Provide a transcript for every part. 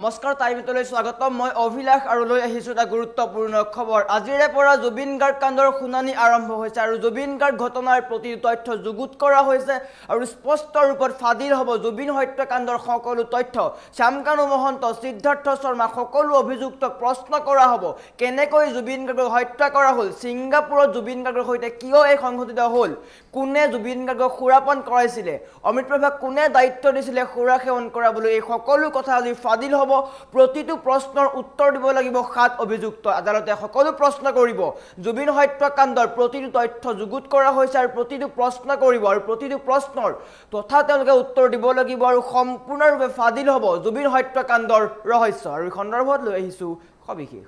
নমস্কাৰ টাইমলৈ স্বাগতম মই অভিলাষ আৰু লৈ আহিছো এটা গুৰুত্বপূৰ্ণ খবৰ আজিৰে পৰা জুবিন গাৰ্গ কাণ্ডৰ শুনানি আৰম্ভ হৈছে আৰু জুবিন গাৰ্গ ঘটনাৰ প্ৰতি তথ্য যুগুত কৰা হৈছে আৰু স্পষ্ট ৰূপত ফাদিল হ'ব জুবিন হত্যাকাণ্ডৰ সকলো তথ্য শ্যামকানু মহন্ত সিদ্ধাৰ্থ শৰ্মা সকলো অভিযুক্তক প্ৰশ্ন কৰা হ'ব কেনেকৈ জুবিন গাৰ্গক হত্যা কৰা হ'ল ছিংগাপুৰত জুবিন গাৰ্গৰ সৈতে কিয় এই সংঘটিত হ'ল কোনে জুবিন গাৰ্গক সুৰাপান কৰাইছিলে অমিত প্ৰভাক কোনে দায়িত্ব দিছিলে সুৰা সেৱন কৰাবলৈ এই সকলো কথা আজি ফাদিল হ'ব প্ৰতিটো প্ৰশ্নৰ উত্তৰ দিব লাগিব সাত অভিযুক্ত আদালতে সকলো প্ৰশ্ন কৰিব জুবিন হত্যাকাণ্ডৰ প্ৰতিটো তথ্য যুগুত কৰা হৈছে আৰু প্ৰতিটো প্ৰশ্ন কৰিব আৰু প্ৰতিটো প্ৰশ্নৰ তথা তেওঁলোকে উত্তৰ দিব লাগিব আৰু সম্পূৰ্ণৰূপে ফাদিল হ'ব জুবিন হত্যাকাণ্ডৰ ৰহস্য আৰু এই সন্দৰ্ভত লৈ আহিছো সবিশেষ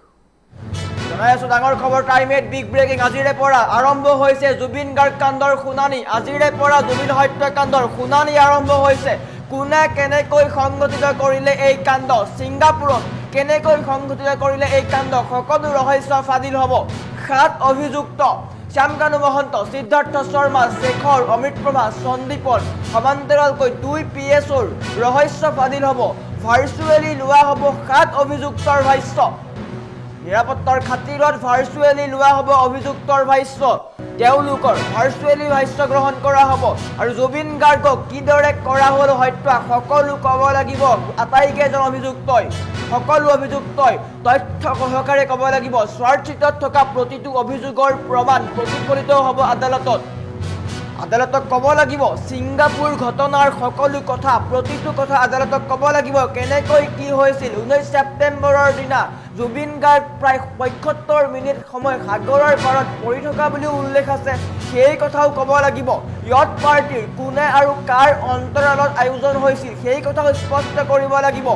জনাই আছো ডাঙৰ খবৰ টাইমেট বিগ ব্ৰেকিং আজিৰে পৰা আৰম্ভ হৈছে জুবিন গাৰ্গ কাণ্ডৰ শুনানি আজিৰে পৰা জুবিন হত্যাকাণ্ডৰ শুনানি আৰম্ভ হৈছে কোনে কেনেকৈ সংগঠিত কৰিলে এই কাণ্ড ছিংগাপুৰত কেনেকৈ সংগঠিত কৰিলে এই কাণ্ড সকলো ৰহস্য ফাদিল হ'ব সাত অভিযুক্ত শ্যামকানু মহন্ত সিদ্ধাৰ্থ শৰ্মা শেখৰ অমিত প্ৰভা সন্দীপন সমান্তৰালকৈ 2 PSৰ ৰহস্য ফাদিল হ'ব ভাৰ্চুৱেলি লোৱা হ'ব সাত অভিযুক্তৰ ভাষ্য নিৰাপত্তাৰ খাতিৰত ভাৰ্চুৱেলি লোৱা হ'ব অভিযুক্তৰ ভাষ্য তেওঁলোকৰ ভাৰ্চুৱেলি ভাষ্য গ্ৰহণ কৰা হ'ব আৰু জুবিন গাৰ্গক কিদৰে কৰা হ'ল হত্যা সকলো ক'ব লাগিব আটাইকেইজন অভিযুক্তই সকলো অভিযুক্তই তথ্য সহকাৰে ক'ব লাগিব চাৰ্জশ্বিটত থকা প্ৰতিটো অভিযোগৰ প্ৰমাণ প্ৰতিফলিত হ'ব আদালতক ক'ব লাগিব ছিংগাপুৰ ঘটনাৰ সকলো কথা প্ৰতিটো কথা আদালতক ক'ব লাগিব কেনেকৈ কি হৈছিল 19 ছেপ্টেম্বৰৰ দিনা জুবিন গাৰ্গ প্ৰায় ৭৫ মিনিট সময় সাগৰৰ পাৰত পৰি থকা বুলিও উল্লেখ আছে সেই কথাও ক'ব লাগিব ইয়ট পাৰ্টিৰ কোনে আৰু কাৰ অন্তৰালত আয়োজন হৈছিল সেই কথাও স্পষ্ট কৰিব লাগিব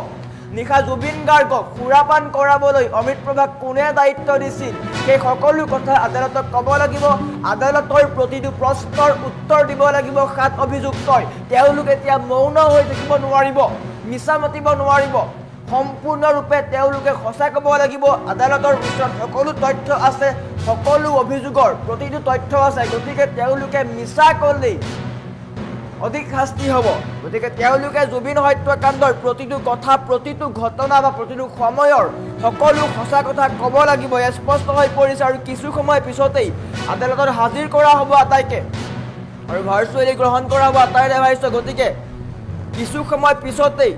নিশা জুবিন গাৰ্গক সুৰাপান কৰাবলৈ অমিত প্ৰভাক কোনে দায়িত্ব দিছিল সেই সকলো কথা আদালতক ক'ব লাগিব আদালতৰ প্ৰতিটো প্ৰশ্নৰ উত্তৰ দিব লাগিব সাত অভিযুক্তই তেওঁলোক এতিয়া মৌন হৈ থাকিব নোৱাৰিব মিছা মাতিব নোৱাৰিব সম্পূৰ্ণৰূপে তেওঁলোকে সঁচা ক'ব লাগিব আদালতৰ ওচৰত সকলো তথ্য আছে সকলো অভিযোগৰ প্ৰতিটো তথ্য আছে গতিকে তেওঁলোকে মিছা ক'লেই অধিক শাস্তি হ'ব গতিকে তেওঁলোকে জুবিন হত্যাকাণ্ডৰ প্ৰতিটো কথা প্ৰতিটো ঘটনা বা প্ৰতিটো সময়ৰ সকলো সঁচা কথা ক'ব লাগিব স্পষ্ট হৈ পৰিছে আৰু কিছু সময় পিছতেই আদালতত হাজিৰ কৰা হ'ব আটাইকে আৰু ভাৰ্চুৱেলি গ্ৰহণ কৰা হ'ব আটাইৰে ভাষ্য গতিকে কিছু সময় পিছতেই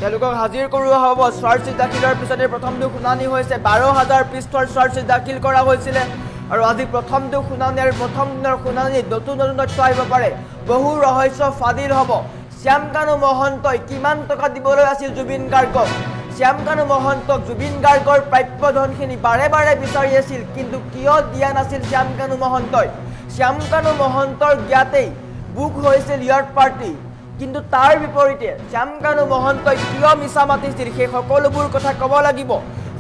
তেওঁলোকক হাজিৰ কৰোৱা হ'ব চাৰ্জশ্বিট দাখিলৰ পিছতে প্ৰথমটো শুনানি হৈছে ১২,০০০ পৃষ্ঠাৰ চাৰ্জশ্বিট দাখিল কৰা হৈছিলে আৰু আজি প্ৰথমটো শুনানি আৰু প্ৰথম দিনৰ শুনানিত নতুন তথ্য আহিব পাৰে বহু ৰহস্য ফাদিল হ'ব শ্যামকানু মহন্তই কিমান টকা দিবলৈ আছিল জুবিন গাৰ্গক শ্যামকানু মহন্তক জুবিন গাৰ্গৰ প্ৰাপ্য ধনখিনি বাৰে বাৰে বিচাৰি আছিল কিন্তু কিয় দিয়া নাছিল শ্যামকানু মহন্তই শ্যামকানু মহন্তৰ জ্ঞাতেই বুক হৈছিল ইয়ট পাৰ্টি কিন্তু তাৰ বিপৰীতে শ্যামকানু মহন্তই কিয় মিছা মাতিছিল সেই সকলোবোৰ কথা ক'ব লাগিব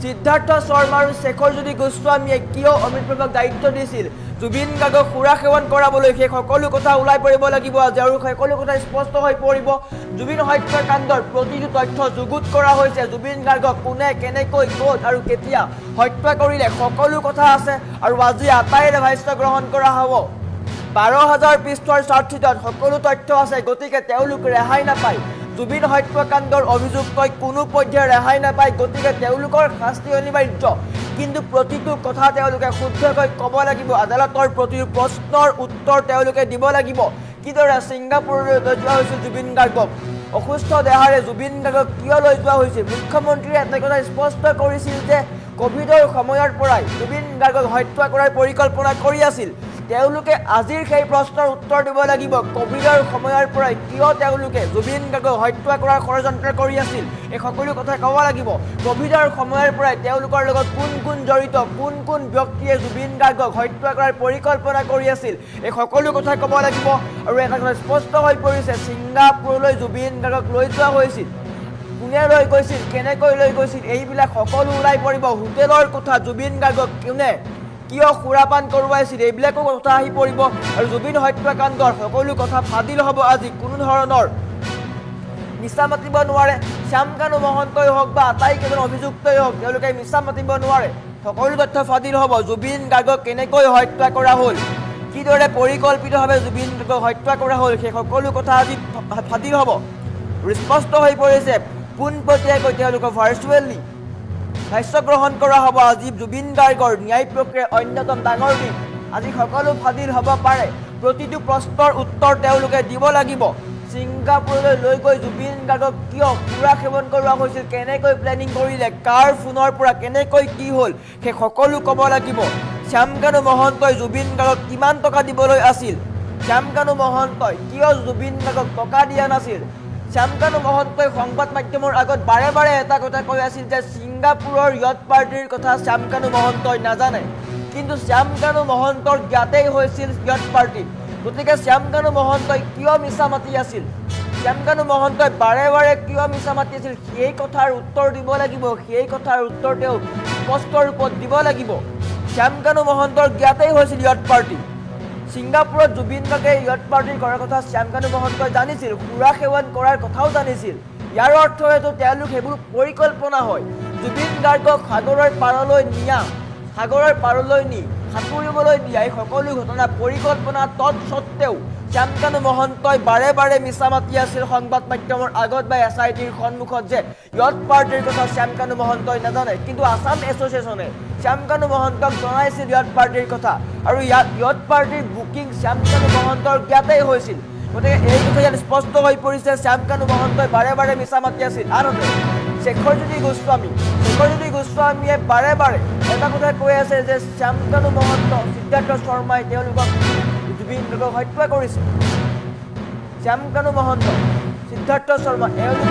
সিদ্ধাৰ্থ শৰ্মা আৰু শেখৰজ্যোতি গোস্বামীয়ে কিয় অমিত প্ৰভাক দায়িত্ব দিছিল জুবিন গাৰ্গক সুৰা সেৱন কৰাবলৈ সেই সকলো কথা ওলাই পৰিব লাগিব আৰু সকলো কথা স্পষ্ট হৈ পৰিব জুবিন হত্যাকাণ্ডৰ প্ৰতিটো তথ্য যুগুত কৰা হৈছে জুবিন গাৰ্গক কোনে কেনেকৈ ক'ত আৰু কেতিয়া হত্যা কৰিলে সকলো কথা আছে আৰু আজি আটাইৰে ভাষ্য গ্ৰহণ কৰা হ'ব ১২,০০০ পৃষ্ঠাৰ চাৰ্জশ্বিটত সকলো তথ্য আছে গতিকে তেওঁলোক ৰেহাই নাপায় জুবিন হত্যাকাণ্ডৰ অভিযুক্তই কোনো পৰ্যায়ত ৰেহাই নাপায় গতিকে তেওঁলোকৰ শাস্তি অনিবাৰ্য কিন্তু প্ৰতিটো কথা তেওঁলোকে শুদ্ধকৈ ক'ব লাগিব আদালতৰ প্ৰতিটো প্ৰশ্নৰ উত্তৰ তেওঁলোকে দিব লাগিব কিদৰে ছিংগাপুৰলৈ লৈ যোৱা হৈছিল জুবিন গাৰ্গক অসুস্থ দেহাৰে জুবিন গাৰ্গক কিয় লৈ যোৱা হৈছিল মুখ্যমন্ত্ৰীয়ে এটা কথা স্পষ্ট কৰিছিল যে ক'ভিডৰ সময়ৰ পৰাই জুবিন গাৰ্গক হত্যা কৰাৰ পৰিকল্পনা কৰি আছিল তেওঁলোকে আজিৰ সেই প্ৰশ্নৰ উত্তৰ দিব লাগিব ক'ভিডৰ সময়ৰ পৰাই কিয় তেওঁলোকে জুবিন গাৰ্গক হত্যা কৰাৰ ষড়যন্ত্ৰ কৰি আছিল এই সকলো কথা ক'ব লাগিব ক'ভিডৰ সময়ৰ পৰাই তেওঁলোকৰ লগত কোন জড়িত কোন ব্যক্তিয়ে জুবিন গাৰ্গক হত্যা কৰাৰ পৰিকল্পনা কৰি আছিল এই সকলো কথা ক'ব লাগিব আৰু এটা কথা স্পষ্ট হৈ পৰিছে ছিংগাপুৰলৈ জুবিন গাৰ্গক লৈ যোৱা হৈছিল কোনে লৈ গৈছিল কেনেকৈ লৈ গৈছিল এইবিলাক সকলো ওলাই পৰিব হোটেলৰ কথা জুবিন গাৰ্গক কোনে কিয় সুৰাপান কৰোৱাইছিল এইবিলাকো কথা আহি পৰিব আৰু জুবিন হত্যাকাণ্ডৰ সকলো কথা ফাদিল হ'ব আজি কোনো ধৰণৰ মিছা মাতিব নোৱাৰে শ্যামকানু মহন্তই হওক বা আটাইকেইজন অভিযুক্তই হওক তেওঁলোকে মিছা মাতিব নোৱাৰে সকলো তথ্য ফাদিল হ'ব জুবিন গাৰ্গক কেনেকৈ হত্যা কৰা হ'ল কিদৰে পৰিকল্পিতভাৱে জুবিন গাৰ্গক হত্যা কৰা হ'ল সেই সকলো কথা আজি ফাদিল হ'ব স্পষ্ট হৈ পৰিছে পোনপটীয়াকৈ তেওঁলোকক ভাৰ্চুৱেলি ভাষ্য গ্ৰহণ কৰা হ'ব। আজি জুবিন গাৰ্গৰ ন্যায় প্ৰক্ৰিয়াৰ অন্যতম ডাঙৰ দিন। আজি সকলো ফাদিল হ'ব পাৰে, প্ৰতিটো প্ৰশ্নৰ উত্তৰ তেওঁলোকে দিব লাগিব। ছিংগাপুৰলৈ লৈ গৈ জুবিন গাৰ্গক কিয় সুৰা সেৱন কৰোৱা হৈছিল, কেনেকৈ প্লেনিং কৰিলে, কাৰ ফোনৰ পৰা কেনেকৈ কি হ'ল, সেই সকলো ক'ব লাগিব। শ্যামকানু মহন্তই জুবিন গাৰ্গক কিমান টকা দিবলৈ আছিল, শ্যামকানু মহন্তই কিয় জুবিন গাৰ্গক টকা দিয়া নাছিল। শ্যামকানু মহন্তই সংবাদ মাধ্যমৰ আগত বাৰে বাৰে এটা কথা কৈ আছিল যে ছিংগাপুৰৰ য়ট পাৰ্টিৰ কথা শ্যামকানু মহন্তই নাজানে, কিন্তু শ্যামকানু মহন্তৰ জ্ঞাতেই হৈছিল য়ট পাৰ্টি। গতিকে শ্যামকানু মহন্তই কিয় মিছা মাতি আছিল, শ্যামকানু মহন্তই বাৰে বাৰে কিয় মিছা মাতি আছিল, সেই কথাৰ উত্তৰ দিব লাগিব। সেই কথাৰ উত্তৰ তেওঁ স্পষ্ট ৰূপত দিব লাগিব। শ্যামকানু মহন্তৰ জ্ঞাতেই হৈছিল য়ট পাৰ্টি। ছিংগাপুৰত জুবিন গাৰ্গে য়ট পাৰ্টি কৰাৰ কথা শ্যামকানু মহন্তই জানিছিল, সুৰা সেৱন কৰাৰ কথাও জানিছিল। ইয়াৰ অৰ্থ হয়তো তেওঁলোক সেইবোৰ পৰিকল্পনা হয়। জুবিন গাৰ্গক সাগৰৰ পাৰলৈ নিয়া, সাগৰৰ পাৰলৈ নি সাঁতুৰিবলৈ দিয়া, এই সকলো ঘটনা পৰিকল্পনা তৎসত্বেও শ্যামকানু মহন্তই বাৰে বাৰে মিছা মাতি আছিল সংবাদ মাধ্যমৰ আগত বা SITৰ সন্মুখত যে য়ট পাৰ্টিৰ কথা শ্যামকানু মহন্তই নাজানে। কিন্তু আছাম এছ'চিয়েশ্যনে শ্যামকানু মহন্তক জনাইছিল য়ট পাৰ্টিৰ কথা, আৰু য়ট পাৰ্টিৰ বুকিং শ্যামকানু মহন্তৰ জ্ঞাতেই হৈছিল। গতিকে এই কথা ইয়াত স্পষ্ট হৈ পৰিছে, শ্যামকানু মহন্তই বাৰে বাৰে মিছা মাতি আছিল। আনহাতে শেখৰজ্যোতি গোস্বামীয়ে বাৰে বাৰে এটা কথা কৈ আছে যে শ্যামকানু মহন্ত, সিদ্ধাৰ্থ শৰ্মাই তেওঁলোকক জুবিন গাৰ্গক হত্যা কৰিছে। শ্যামকানু মহন্ত, সিদ্ধাৰ্থ শৰ্মা এওঁলোক,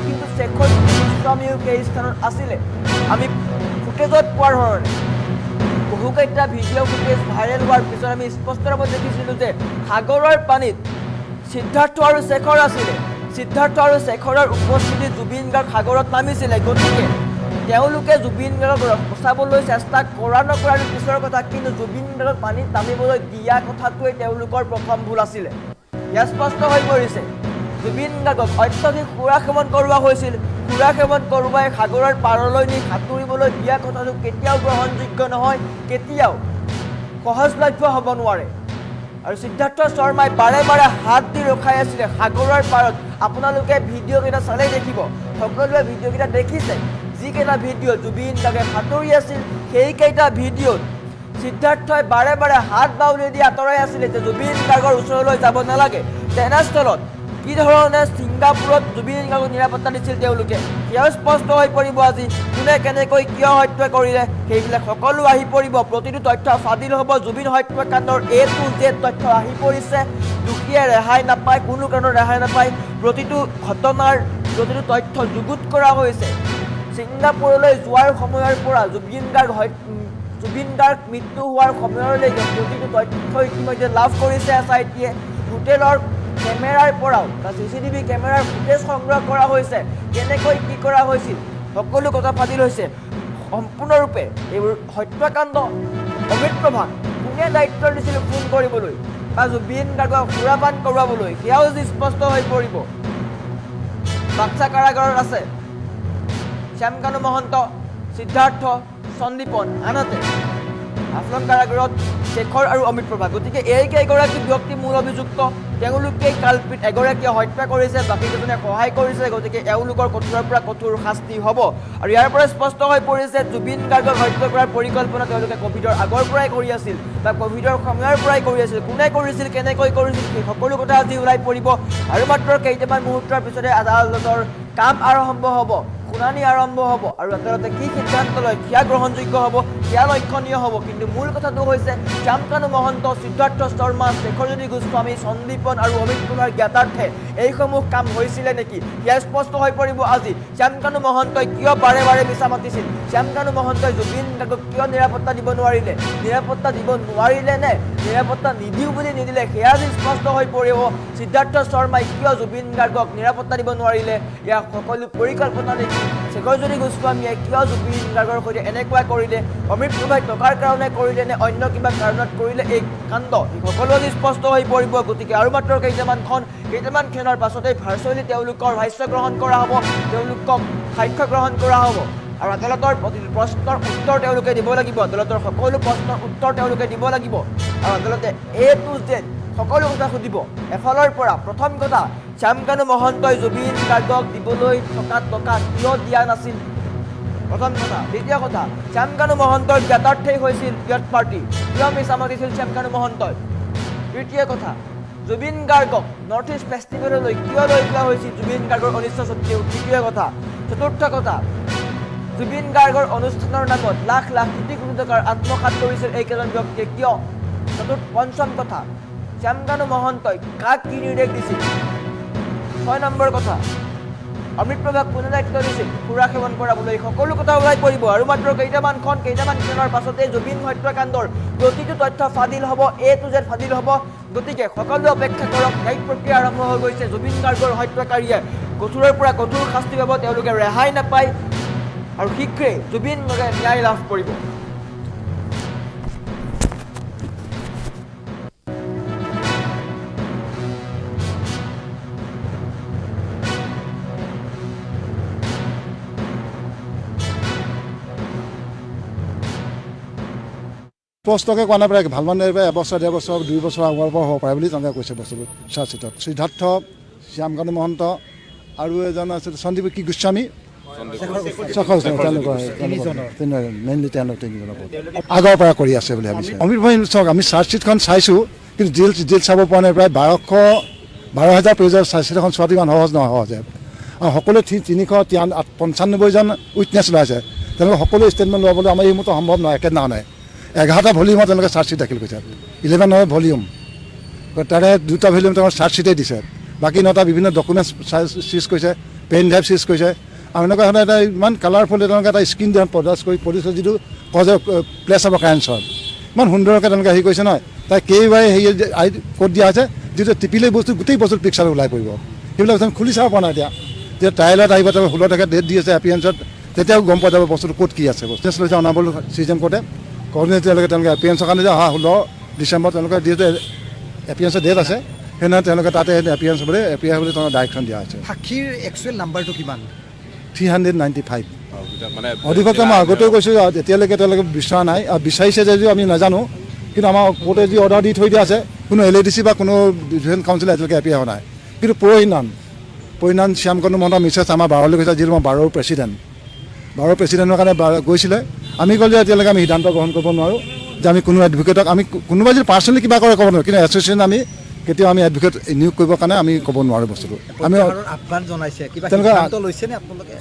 কিন্তু শেখৰজ্যোতি গোস্বামীও সেই স্থানত আছিলে। আমি ফুটেজত পোৱাৰ ধৰণে বহুকেইটা ভিডিঅ' ফুটেজ ভাইৰেল হোৱাৰ পিছত আমি স্পষ্টভাৱে দেখিছিলোঁ যে সাগৰৰ পানীত সিদ্ধাৰ্থ আৰু শেখৰ আছিলে। সিদ্ধাৰ্থ আৰু শেখৰৰ উপস্থিতিত জুবিন গাৰ্গ সাগৰত নামিছিলে। গতিকে তেওঁলোকে জুবিন গাৰ্গক বচাবলৈ চেষ্টা কৰা নকৰাৰ পিছৰ কথা, কিন্তু জুবিন গাৰ্গক পানীত নামিবলৈ দিয়া কথাটোৱেই তেওঁলোকৰ প্ৰথম ভুল আছিলে। ইয়াত স্পষ্ট হৈ পৰিছে জুবিন গাৰ্গক অত্যধিক সুৰা সেৱন কৰোৱা হৈছিল। সুৰা সেৱন কৰোৱাই সাগৰৰ পাৰলৈ নি সাঁতুৰিবলৈ দিয়া কথাটো কেতিয়াও গ্ৰহণযোগ্য নহয়, কেতিয়াও সহজলভ্য হ'ব নোৱাৰে। আৰু সিদ্ধাৰ্থ শৰ্মাই বাৰে বাৰে হাত দি ৰখাই আছিলে সাগৰৰ পাৰত। আপোনালোকে ভিডিঅ'কেইটা চালেই দেখিব, সকলোৱে ভিডিঅ'কেইটা দেখিছে। যিকেইটা ভিডিঅ' জুবিন গাৰ্গে সাঁতুৰি আছিল, সেইকেইটা ভিডিঅ'ত সিদ্ধাৰ্থই বাৰে বাৰে হাত বাউলি দি আঁতৰাই আছিলে যে জুবিন গাৰ্গৰ ওচৰলৈ যাব নালাগে। তেনেস্থলত কি ধৰণে ছিংগাপুৰত জুবিন গাৰ্গক নিৰাপত্তা দিছিল তেওঁলোকে, সেয়াও স্পষ্ট হৈ পৰিব। আজি কোনে কেনেকৈ কিয় হত্যা কৰিলে সেইবিলাক সকলো আহি পৰিব। প্ৰতিটো তথ্য ফাদিল হ'ব। জুবিন হত্যাকাণ্ডৰ A to Z তথ্য আহি পৰিছে। দুখীয়ে ৰেহাই নাপায়, কোনো কাৰণত ৰেহাই নাপায়। প্ৰতিটো ঘটনাৰ প্ৰতিটো তথ্য যুগুত কৰা হৈছে। ছিংগাপুৰলৈ যোৱাৰ সময়ৰ পৰা জুবিন গাৰ্গ মৃত্যু হোৱাৰ সময়লৈকে প্ৰতিটো তথ্য ইতিমধ্যে লাভ কৰিছে SITয়ে। হোটেলৰ কেমেৰাৰ পৰাও CCTV কেমেৰাৰ ফুটেজ সংগ্ৰহ কৰা হৈছে, কেনেকৈ কি কৰা হৈছিল সকলো কথা ফাদিল হৈছে। সম্পূৰ্ণৰূপে এইবোৰ হত্যাকাণ্ড অমিত প্ৰভাত কোনে দায়িত্ব দিছিল ফোন কৰিবলৈ বা জুবিন গাৰ্গক সুৰাপান কৰোৱাবলৈ, সেয়াও যি স্পষ্ট হৈ পৰিব। বাক্সা কাৰাগাৰত আছে শ্যামকানু মহন্ত, সিদ্ধাৰ্থ, সন্দীপন, আনহাতে হাফলং কাৰাগাৰত শেখৰ আৰু অমিত প্ৰভা। গতিকে এইকেইগৰাকী ব্যক্তি মূল অভিযুক্ত, তেওঁলোকেই কালপিত। এগৰাকীয়ে হত্যা কৰিছে, বাকীকেইজনে সহায় কৰিছে। গতিকে এওঁলোকৰ কঠোৰৰ পৰা কঠোৰ শাস্তি হ'ব। আৰু ইয়াৰ পৰা স্পষ্ট হৈ পৰিছে জুবিন গাৰ্গক হত্যা কৰাৰ পৰিকল্পনা তেওঁলোকে ক'ভিডৰ আগৰ পৰাই কৰি আছিল বা ক'ভিডৰ সময়ৰ পৰাই কৰি আছিল। কোনে কৰিছিল, কেনেকৈ কৰিছিল, সেই সকলো কথা আজি ওলাই পৰিব। আৰু মাত্ৰ কেইটামান মুহূৰ্তৰ পিছতে আদালতৰ কাম আৰম্ভ হ'ব, শুনানি আৰম্ভ হ'ব, আৰু আদালতে কি সিদ্ধান্ত লয় সেয়া গ্ৰহণযোগ্য হ'ব, সেয়া লক্ষণীয় হ'ব। কিন্তু মূল কথাটো হৈছে শ্যামকানু মহন্ত, সিদ্ধাৰ্থ শৰ্মা, শেখৰজ্যোতি গোস্বামী, সন্দীপন আৰু অমিত কুমাৰ জ্ঞাতাৰ্থে এইসমূহ কাম হৈছিলে নেকি, সেয়া স্পষ্ট হৈ পৰিব আজি। শ্যামকানু মহন্তই কিয় বাৰে বাৰে মিছা মাতিছিল, শ্যামকানু মহন্তই জুবিন গাৰ্গক কিয় নিৰাপত্তা দিব নোৱাৰিলে, নিৰাপত্তা দিব নোৱাৰিলে নে নিৰাপত্তা নিদিওঁ বুলি নিদিলে, সেয়া যি স্পষ্ট হৈ পৰিব। সিদ্ধাৰ্থ শৰ্মাই কিয় জুবিন গাৰ্গক নিৰাপত্তা দিব নোৱাৰিলে, ইয়াক সকলো পৰিকল্পনা নেকি, শেখৰজ্যোতি গোস্বামীয়ে কিয় জুবিন গাৰ্গৰ সৈতে এনেকুৱা কৰিলে, অমিত প্ৰভাই টকাৰ কাৰণে কৰিলে নে অন্য কিবা কাৰণত কৰিলে এই কাণ্ড, এই সকলো আজি স্পষ্ট হৈ পৰিব। গতিকে আৰু মাত্ৰ কেইটামান ক্ষণৰ পাছতেই ভাৰ্চুৱেলি তেওঁলোকৰ ভাষ্য গ্ৰহণ কৰা হ'ব, তেওঁলোকক সাক্ষ্য গ্ৰহণ কৰা হ'ব। আৰু আদালতৰ প্ৰতিটো প্ৰশ্নৰ উত্তৰ তেওঁলোকে দিব লাগিব, আদালতৰ সকলো প্ৰশ্নৰ উত্তৰ তেওঁলোকে দিব লাগিব। আৰু আদালতে A to Z সকলো কথা সুধিব এফালৰ পৰা প্ৰথম কথা শ্যামকানু মহন্তই জুবিন গাৰ্গক দিবলৈ থকা টকা কিয় দিয়া নাছিল প্ৰথম কথা দ্বিতীয় কথা শ্যামকানু মহন্তৰ জ্ঞাতাৰ্থেই হৈছিল য়ত পাৰ্টি কিয় মিছা মাতিছিল শ্যামকানু মহন্তই তৃতীয় কথা জুবিন গাৰ্গক নৰ্থ ইষ্ট ফেষ্টিভেললৈ কিয় লৈ যোৱা হৈছিল জুবিন গাৰ্গৰ অনিষ্ট সত্ত্বেও তৃতীয় কথা চতুৰ্থ কথা জুবিন গাৰ্গৰ অনুষ্ঠানৰ নামত লাখ লাখ কোটি কোটি টকাৰ আত্মসাৎ কৰিছিল এইকেইজন ব্যক্তিয়ে কিয় পঞ্চম কথা শ্যামকানু মহন্তই কাক কি নিৰ্দেশ দিছিল 6 নম্বৰ কথা অমৃতপ্ৰভাক কোনে দায়িত্ব দিছিল সুৰা সেৱন কৰাবলৈ সকলো কথা ওলাই পৰিব আৰু মাত্ৰ কেইটামান দিনৰ পাছতে জুবিন হত্যাকাণ্ডৰ প্ৰতিটো তথ্য ফাদিল হ'ব টু জেড ফাদিল হ'ব গতিকে সকলো অপেক্ষা কৰক ন্যায়িক প্ৰক্ৰিয়া আৰম্ভ হৈ গৈছে জুবিন গাৰ্গৰ হত্যাকাৰীয়ে কঠোৰৰ পৰা কঠোৰ শাস্তি পাব তেওঁলোকে ৰেহাই নাপায় আৰু শীঘ্ৰেই জুবিন গাৰ্গে ন্যায় লাভ কৰিব স্পষ্টকৈ কোৱা নাই প্ৰায় ভাল মানে এবছৰ 1.5 বছৰ 2 বছৰ আগৰ পৰা হ'ব পাৰে বুলি তেওঁলোকে কৈছে বস্তুটো চাৰ্জশ্বিটত সিদ্ধাৰ্থ শ্যামকানু মহন্ত আৰু এজন আছে সন্দীপ কি গোস্বামী মেইনলি তেওঁলোক তিনিজনৰ আগৰ পৰা কৰি আছে বুলি ভাবিছে অমিত ভাই চাওক আমি চাৰ্জশ্বিটখন চাইছোঁ কিন্তু জেল চাব পৰা নাই প্ৰায় 12,000 পেজৰ চাৰ্জশ্বিট এখন চোৱাটো ইমান সহজ নহয় সহজে আৰু সকলোৱে 395জন উইটনেছ ওলাইছে তেওঁলোকে সকলো ষ্টেটমেণ্ট ল'বলৈ আমাৰ এই মতে সম্ভৱ নহয় একেদিনাখনে 11টা ভলিউমত তেওঁলোকে চাৰ্জশ্বিট দাখিল কৰিছে 11 ভলিউম তাৰে 2টা ভলিউম তেওঁলোকে চাৰ্জশ্বিটেই দিছে বাকী 9টা বিভিন্ন ডকুমেণ্টছ চিজ কৰিছে পেন ড্ৰাইভ চিজ কৰিছে আৰু এনেকুৱা ধৰণে এটা ইমান কালাৰফুল তেওঁলোকে এটা স্ক্ৰীণ দেন প্ৰডাক্ট কৰি পৰিছে যিটো কজ প্লেছ অফ ক্ৰাইমছৰ ইমান সুন্দৰকৈ তেওঁলোকে হেৰি কৰিছে নহয় তাই কেইবাৰে হেৰি ক'ত দিয়া আছে যিটো টিপিলে বস্তু গোটেই বস্তু পিকচাৰ ওলাই পৰিব সেইবিলাক খুলি চাব পৰা নাই এতিয়া যেতিয়া ট্ৰায়েলত আহিব তেওঁ 16 তাৰিখে ডেট দি আছে এপিয়েঞ্চত তেতিয়াও গম পোৱা যাব বস্তুটো ক'ত কি আছে বস্তু লৈছে অনাবল ছিজন কোৰ্টে কৰ্ডিনেটৰলৈকে তেওঁলোকে এপিয়েঞ্চৰ কাৰণে যে 16 ডিচেম্বৰ তেওঁলোকে যিহেতু এপিয়েঞ্চৰ ডেট আছে সেইদিনা তেওঁলোকে তাতে এপিয়েঞ্চ বুলি এপিয়াৰ বুলি তেওঁলোকে ডাইৰেকশ্যন দিয়া আছে সাক্ষীৰ একচুৱেল নাম্বাৰটো কিমান 395 অধিবক্তা মই আগতেও কৈছোঁ এতিয়ালৈকে তেওঁলোকে বিচৰা নাই আৰু বিচাৰিছে যদিও আমি নাজানো কিন্তু আমাৰ কোৰ্টে যি অৰ্ডাৰ দি থৈ দিয়া আছে কোনো LADC বা কোনো ডিভিজন কাউন্সিল এতিয়ালৈকে এপিয়াৰ হোৱা নাই কিন্তু পৰিণাম শ্যামকানু মহন্ত মিছেছ আমাৰ 12লৈ গৈছে যিটো মই 12ৰ প্ৰেচিডেণ্টৰ কাৰণে গৈছিলে আমি ক'লোঁ যে এতিয়ালৈকে আমি সিদ্ধান্ত গ্ৰহণ কৰিব নোৱাৰোঁ যে আমি কোনো এডভোকেটক আমি কোনোবাই যদি পাৰ্চনেলি কিবা কৰে ক'ব নোৱাৰোঁ কিন্তু এছ'চিয়েশ্যন আমি কেতিয়াও আমি এডভোকেট নিয়োগ কৰিবৰ কাৰণে আমি ক'ব নোৱাৰোঁ বস্তুটো আমি আহ্বান জনাইছে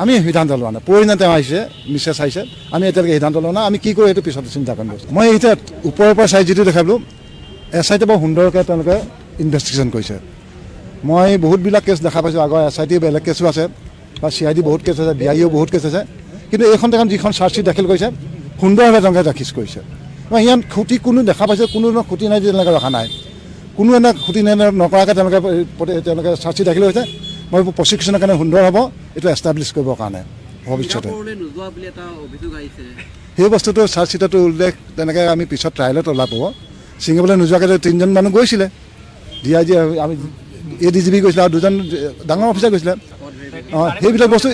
আমি সিদ্ধান্ত লোৱা নাই পৰিণাম তেওঁ আহিছে মিছেছ আহিছে আমি এতিয়ালৈকে সিদ্ধান্ত লোৱা নাই আমি কি কৰোঁ এইটো পিছত চিন্তা কৰিম মই এতিয়া ওপৰৰ পৰা চাই যিটো দেখালোঁ SIT বৰ সুন্দৰকৈ তেওঁলোকে ইনভেষ্টিগেশ্যন কৰিছে মই বহুতবিলাক কেছ দেখা পাইছোঁ আগৰ SIT বেলেগ কেছো আছে বা CID বহুত কেছ আছে BIO বহুত কেছ আছে কিন্তু এইখন এখন যিখন চাৰ্জশ্বিট দাখিল কৰিছে সুন্দৰভাৱে তেওঁলোকে দাখিল কৰিছে মই ইয়াত খুঁটি কোনো দেখা পাইছে কোনো খুঁটি নাই তেওঁলোকে ৰখা নাই কোনো এনে খুঁটি নকৰাকৈ তেওঁলোকে চাৰ্জশ্বিট দাখিল কৰিছে মই প্ৰচিকিউশ্যনৰ কাৰণে সুন্দৰ হ'ব এইটো এষ্টাব্লিছ কৰিবৰ কাৰণে ভৱিষ্যতে সেই বস্তুটো চাৰ্জশ্বিটতো উল্লেখ তেনেকৈ আমি পিছত ট্ৰায়েলত ওলাব ছিংগাপুৰলৈ নোযোৱাকৈ 3জন মানুহ গৈছিলে DIG আমি ADGP গৈছিলে আৰু 2জন ডাঙৰ অফিচাৰ গৈছিলে অঁ সেইবিলাক বস্তু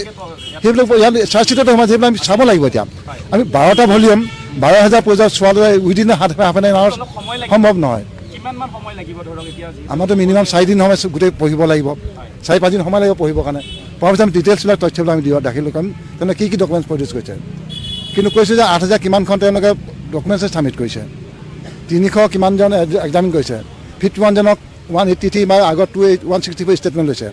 সেইবিলাক ইয়াত চাৰ্জশ্বিটত সোমাইছে সেইবিলাক আমি চাব লাগিব এতিয়া আমি 12টা ভলিউম 12,000 পেজৰ চোৱালৈ উইদিন হাফ এন আৱাৰ সম্ভৱ নহয় আমাৰতো মিনিমাম 4 দিন সময় গোটেই পঢ়িব লাগিব 4-5 দিন সময় লাগিব পঢ়িবৰ কাৰণে পঢ়াৰ পিছত আমি ডিটেইলছবিলাক তথ্যবিলাক আমি দাখিল কৰিম তেওঁলোকে কি ডকুমেণ্টছ প্ৰডিউচ কৰিছে কিন্তু কৈছে যে 8,000 কিমানখন তেওঁলোকে ডকুমেণ্টছ ছাবমিট কৰিছে 300 কিমানজন এক্সামিন কৰিছে 51 জনক 183 বা আগত 164 ষ্টেটমেণ্ট লৈছে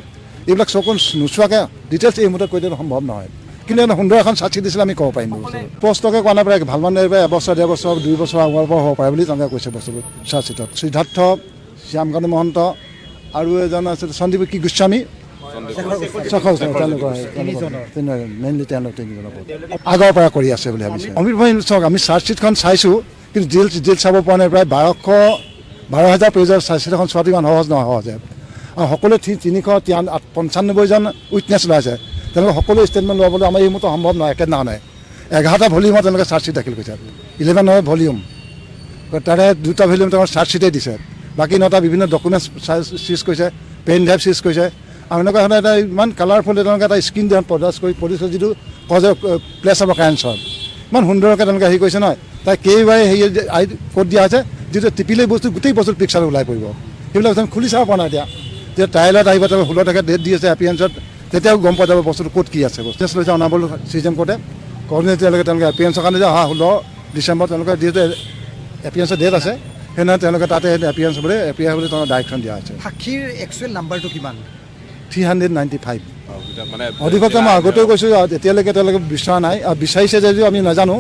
এইবিলাক চকু নোচোৱাকৈ ডিটেইলছ এই মুহূৰ্তত কৈ দিয়াটো সম্ভৱ নহয় কিন্তু এটা সুন্দৰ এখন চাৰ্জশ্বিট দিছিলে আমি ক'ব পাৰিম স্পষ্টকৈ কোৱা নাই প্ৰায় ভাল মানে এবছৰ 1.5 বছৰ 2 বছৰ আগৰ পৰা হ'ব পাৰে বুলি তেওঁলোকে কৈছে বস্তুটো চাৰ্জশ্বিটত সিদ্ধাৰ্থ শ্যামকানু মহন্ত আৰু এজন আছে সন্দীপ কি গোস্বামী মেইনলি তেওঁলোক তিনিজনৰ আগৰ পৰা কৰি আছে বুলি ভাবিছে অমিত ভাই চাওক আমি চাৰ্জশ্বিটখন চাইছোঁ কিন্তু জেল চাব পৰা নাই প্ৰায় 12,000 পেজৰ চাৰ্জশ্বিট এখন চোৱাটো ইমান সহজ নহয় সহজে আৰু সকলোৱে 395জন উইটনেছ ওলাইছে তেওঁলোকে সকলো ষ্টেটমেণ্ট ল'বলৈ আমাৰ এই মতে সম্ভৱ নহয় একেদিনাখনে 11টা ভলিউমত তেওঁলোকে চাৰ্জশ্বিট দাখিল কৰিছে 11 ভলিউম তাৰে 2টা ভলিউম তেওঁলোকে চাৰ্জশ্বিটেই দিছে বাকী 9টা বিভিন্ন ডকুমেণ্টছ চিজ কৰিছে পেন ড্ৰাইভ চিজ কৰিছে আৰু এনেকুৱা ধৰণে এটা ইমান কালাৰফুল তেওঁলোকে এটা স্ক্ৰীণ দেন প্ৰডাক্ট কৰি পৰিছে যিটো কজ প্লেছ অফ ক্ৰাইমছৰ ইমান সুন্দৰকৈ তেওঁলোকে হেৰি কৰিছে নহয় তাই কেইবাৰে হেৰি ক'ত দিয়া আছে যিটো টিপিলে বস্তু গোটেই বস্তু পিকচাৰ ওলাই পৰিব সেইবিলাক আমি খুলি চাব পৰা নাই এতিয়া যে ট্ৰায়েলত আহিব তাৰপৰা 16 তাৰিখে ডেট দি আছে এপিয়েঞ্চত তেতিয়াও গম পোৱা যাব বস্তুটো ক'ত কি আছে বস্তু লৈছে অনাবল চিষ্টেম কৰোঁতে কৰ্ডিনেট তেওঁলোকে এপিয়েঞ্চৰ কাৰণে যে 16 ডিচেম্বৰ তেওঁলোকে যিহেতু এপিয়েঞ্চৰ ডেট আছে সেইদিনা তেওঁলোকে তাতে এপিয়েঞ্চ বুলি এপিয়াৰ বুলি তেওঁলোকে ডাইৰেকশ্যন দিয়া হৈছে সাক্ষীৰ একচুৱেল নাম্বাৰটো কিমান 395 মানে অধিকতে মই আগতেও কৈছোঁ এতিয়ালৈকে তেওঁলোকে বিচৰা নাই আৰু বিচাৰিছে যদিও আমি নাজানো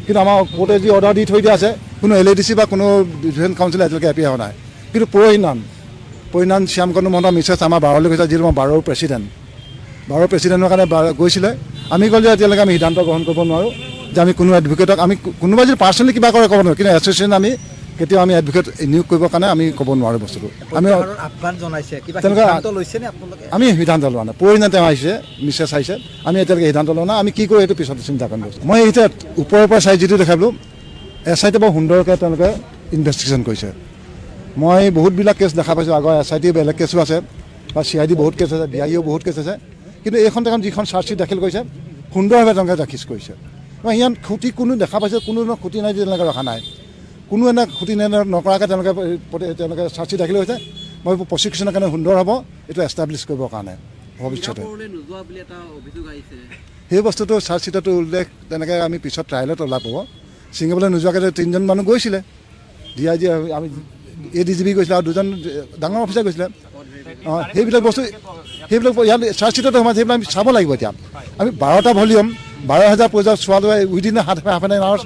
কিন্তু আমাৰ কোৰ্টে যি অৰ্ডাৰ দি থৈ দিয়া আছে কোনো LADC বা কোনো ডিভিজন কাউন্সিলে এতিয়ালৈকে এপিয়াৰ হোৱা নাই কিন্তু পৰিণাম শ্যামকানু মহন্ত মিছেছ আমাৰ বাৰলৈ গৈছে যিটো মই বাৰৰ প্ৰেচিডেণ্টৰ কাৰণে গৈছিলে আমি ক'লোঁ যে এতিয়ালৈকে আমি সিদ্ধান্ত গ্ৰহণ কৰিব নোৱাৰোঁ যে আমি কোনো এডভোকেটক আমি কোনোবাই যদি পাৰ্চনেলি কিবা কৰে ক'ব নোৱাৰোঁ কিন্তু এছ'চিয়েশ্যন আমি কেতিয়াও আমি এডভোকেট নিয়োগ কৰিবৰ কাৰণে আমি ক'ব নোৱাৰোঁ বস্তুটো আমি আহ্বান জনাইছে কিবা তেওঁলোকে সিদ্ধান্ত লৈছেনে আপোনালোকে আমি সিদ্ধান্ত লোৱা নাই পৰিণাম তেওঁ আহিছে মিছেছ আহিছে আমি এতিয়ালৈকে সিদ্ধান্ত লোৱা নাই আমি কি কৰোঁ এইটো পিছত চিন্তা কৰিম মই এতিয়া ওপৰৰ পৰা চাই যিটো দেখালোঁ SIT বৰ সুন্দৰকৈ তেওঁলোকে ইনভেষ্টিগেশ্যন কৰিছে মই বহুতবিলাক কেছ দেখা পাইছোঁ আগৰ SIT বেলেগ কেছো আছে বা CID বহুত কেছ আছে DIও বহুত কেছ আছে কিন্তু এইখন এখন যিখন চাৰ্জশ্বিট দাখিল কৰিছে সুন্দৰভাৱে তেওঁলোকে দাখিল কৰিছে মই ইয়াত খুঁটি কোনো দেখা পাইছে কোনো খুঁটি নাই তেওঁলোকে ৰখা নাই কোনো এনে খুঁটি নকৰাকৈ তেওঁলোকে চাৰ্জশ্বিট দাখিল কৰিছে মই প্ৰচিকিউশ্যনৰ কাৰণে সুন্দৰ হ'ব এইটো এষ্টাব্লিছ কৰিবৰ কাৰণে ভৱিষ্যতে সেই বস্তুটো চাৰ্জশ্বিটতো উল্লেখ তেনেকৈ আমি পিছত ট্ৰায়েলত ওলাই পাব ছিংগাপুৰলৈ নোযোৱাকৈ 3জন মানুহ গৈছিলে DIG আমি ADGP গৈছিলে আৰু 2জন ডাঙৰ অফিচাৰ গৈছিলে অঁ সেইবিলাক বস্তু সেইবিলাক ইয়াত চাৰ্জশ্বিটত সোমাই সেইবিলাক আমি চাব লাগিব এতিয়া আমি 12টা ভলিউম 12,000 পেজৰ চোৱাটো উইদিন হাফ এন আৱাৰ্ছ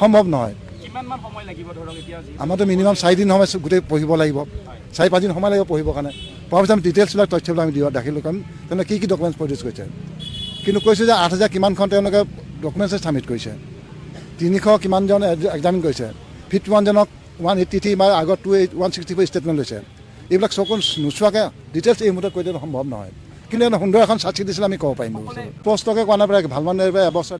সম্ভৱ নহয় আমাৰতো মিনিমাম 4 দিন সময় গোটেই পঢ়িব লাগিব 4-5 দিন সময় লাগিব পঢ়িবৰ কাৰণে পোৱাৰ পিছত আমি ডিটেইলছবিলাক তথ্যবিলাক আমি দাখিল কৰিম তেওঁলোকে কি ডকুমেণ্টছ প্ৰডিউচ কৰিছে কিন্তু কৈছোঁ যে 8,000 কিমানখন তেওঁলোকে ডকুমেণ্টছ ছাবমিট কৰিছে 300 কিমানজন এক্সামিন কৰিছে 51জনক 183 বা আগত 164 ষ্টেটমেণ্ট লৈছে এইবিলাক চকু নোচোৱাকৈ ডিটেইলছ এই মুহূৰ্তত কৈ দিয়াটো সম্ভৱ নহয় কিন্তু সুন্দৰ এখন চাৰ্জশ্বিট দিছিলে আমি ক'ব পাৰিম স্পষ্টকৈ কোৱা নাই প্ৰায় ভাল মানুহ এবছৰ